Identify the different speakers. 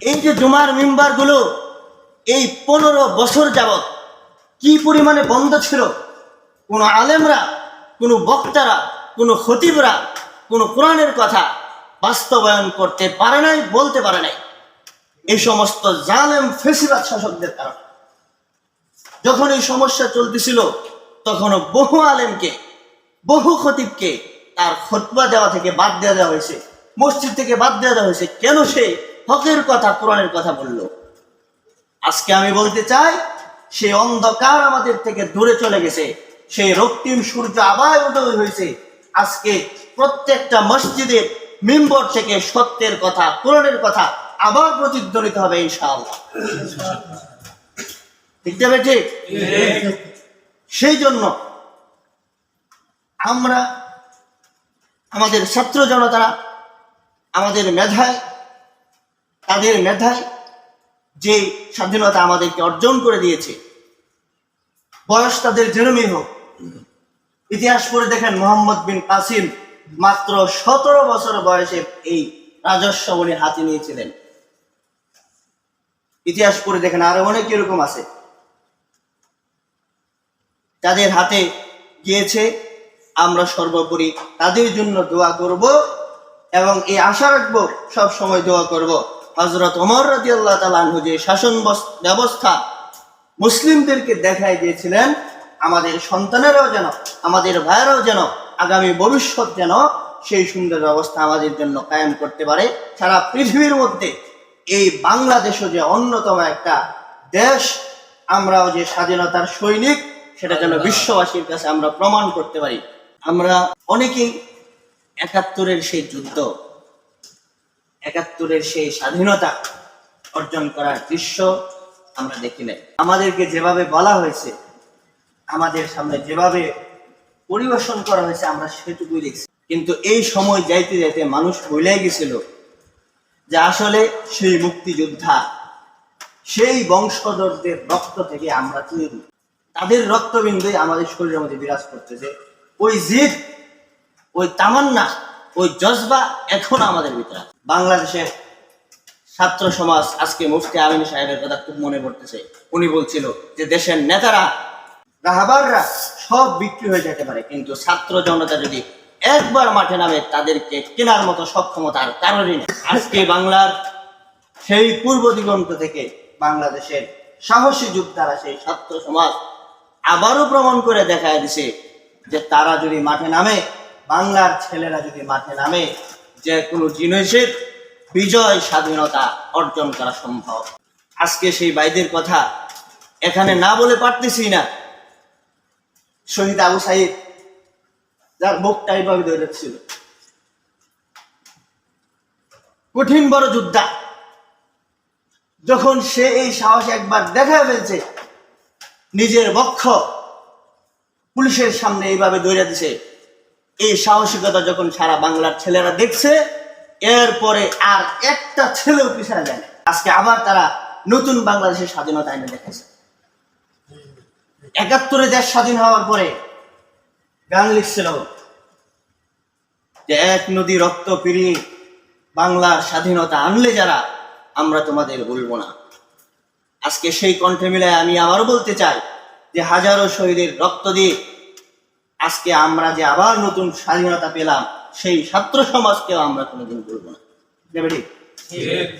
Speaker 1: এই যে জুমার মিম্বার গুলো এই 15 বছর যাবত কি পরিমাণে বন্ধ ছিল, কোনো আলেমরা, কোনো বক্তারা, কোনো খতিবরা কোনো কোরআনের কথা বাস্তবায়ন করতে পারে নাই, বলতে পারে নাই। এই সমস্ত জালেম ফেসিবাদ শাসকদের কারণে যখন এই সমস্যা চলতেছিল তখন বহু আলেমকে, বহু খতিবকে তার খুতবা দেওয়া থেকে বাদ দেওয়া হয়েছে, মসজিদ থেকে বাদ দেওয়া হয়েছে। কেন? সে হকের কথা, কোরআনের কথা বলল। আজকে আমি বলতে চাই, সেই অন্ধকার আমাদের থেকে দূরে চলে গেছে, সেই রক্তিম সূর্য আবার উদয় হয়েছে। আজকে প্রত্যেকটা মসজিদের মিম্বর থেকে সত্যের কথা, কোরআনের কথা আবার প্রতিধ্বনিত হবে ইনশাআল্লাহ। ঠিক তবে ঠিক? সেই জন্য আমরা আমাদের ছাত্র জনতারা আমাদের মেধায়, তাদের মেধায় যে স্বাধীনতা আমাদেরকে অর্জন করে দিয়েছে, বয়স তাদের যেরমই হোক, ইতিহাস পড়ে দেখেন মোহাম্মদ বিন কাসিম মাত্র 17 বছর বয়সে এই রাজস্ব উনি হাতে নিয়েছিলেন। ইতিহাস পড়ে দেখেন আরো অনেক এরকম আছে তাদের হাতে গিয়েছে। আমরা সর্বোপরি তাদের জন্য দোয়া করব এবং এই আশা রাখবো, সব সময় দোয়া করব হযরত ওমর রাদিয়াল্লাহু তাআলা আনহু যে শাসন ব্যবস্থা মুসলিমদেরকে দেখায় দিয়েছিলেন, আমাদের সন্তানেরাও যেন, আমাদের ভাইয়েরাও যেন, আগামী ভবিষ্যৎ যেন সেই সুন্দর ব্যবস্থা আমাদের জন্য কায়েম করতে পারে। সারা পৃথিবীর মধ্যে এই বাংলাদেশও যে অন্যতম একটা দেশ, আমরাও যে স্বাধীনতার সৈনিক, সেটা যেন বিশ্ববাসীর কাছে আমরা প্রমাণ করতে পারি। আমরা অনেকেই ৭১-এর সেই যুদ্ধ, ৭১-এর সেই স্বাধীনতা অর্জন করার দৃশ্য আমরা দেখি নাই। আমাদেরকে যেভাবে বলা হয়েছে, আমাদের সামনে যেভাবে পরিবেশন করা হয়েছে, আমরা সেটুকুই দেখছি। কিন্তু এই সময় যাইতে যাইতে মানুষ ভুলে গেছিল যে আসলে সেই মুক্তিযোদ্ধা, সেই বংশধরদের রক্ত থেকে আমরা তৈরি, তাদের রক্তবিন্দুই আমাদের শরীরের মধ্যে বিরাজ করতেছে। ওই জিদ, ওই তামান্না, ওই জজবা এখন আমাদের ভিতরে। বাংলাদেশের ছাত্র সমাজ, আজকে মুফতি আমিন সাহেবের কথা খুব মনে পড়তেছে। উনি বলছিল যে দেশের নেতারা, রাহাবাররা সব বিক্রি হয়ে যেতে পারে, কিন্তু ছাত্র জনতা যদি একবার মাঠে নামে তাদেরকে কেনার মতো সক্ষমতার কারণে আজকে বাংলার সেই পূর্ব দিগন্ত থেকে বাংলাদেশের সাহসী যোদ্ধারা, সেই ছাত্র সমাজ আবারও প্রমাণ করে দেখায় দিছে যে তারা যদি মাঠে নামে, বাংলার ছেলেরা যদি মাঠে নামে, যে কোনো জিনিসের বিজয়, স্বাধীনতা অর্জন করা সম্ভব। আজকে সেই ভাইদের কথা এখানে না বলে পারতেছি না। শহীদ আবু সাইদ, যার বুকটা এইভাবে ধরে ছিল, কঠিন বড় যোদ্ধা, যখন সে এই সাহস একবার দেখা ফেলছে, নিজের বক্ষ পুলিশের সামনে এইভাবে দৌড়ে দিছে, এই সাহসিকতা যখন সারা বাংলার ছেলেরা দেখছে, এরপরে আর একটা ছেলেও পিছনে যায় না। আজকে আবার তারা নতুন বাংলাদেশের স্বাধীনতা এনে দেখেছে। ৭১-এ দেশ স্বাধীন হওয়ার পরে গান লিখছিল যে এক নদী রক্ত পিরিয়ে বাংলার স্বাধীনতা আনলে যারা, আমরা তোমাদের বলবো না। আজকে সেই কণ্ঠে মিলায় আমি আবারও বলতে চাই যে হাজারো শহীদের রক্ত দিয়ে আজকে আমরা যে আবার নতুন স্বাধীনতা পেলাম, সেই ছাত্র সমাজকেও আমরা কোনোদিন বলবো না। ঠিক?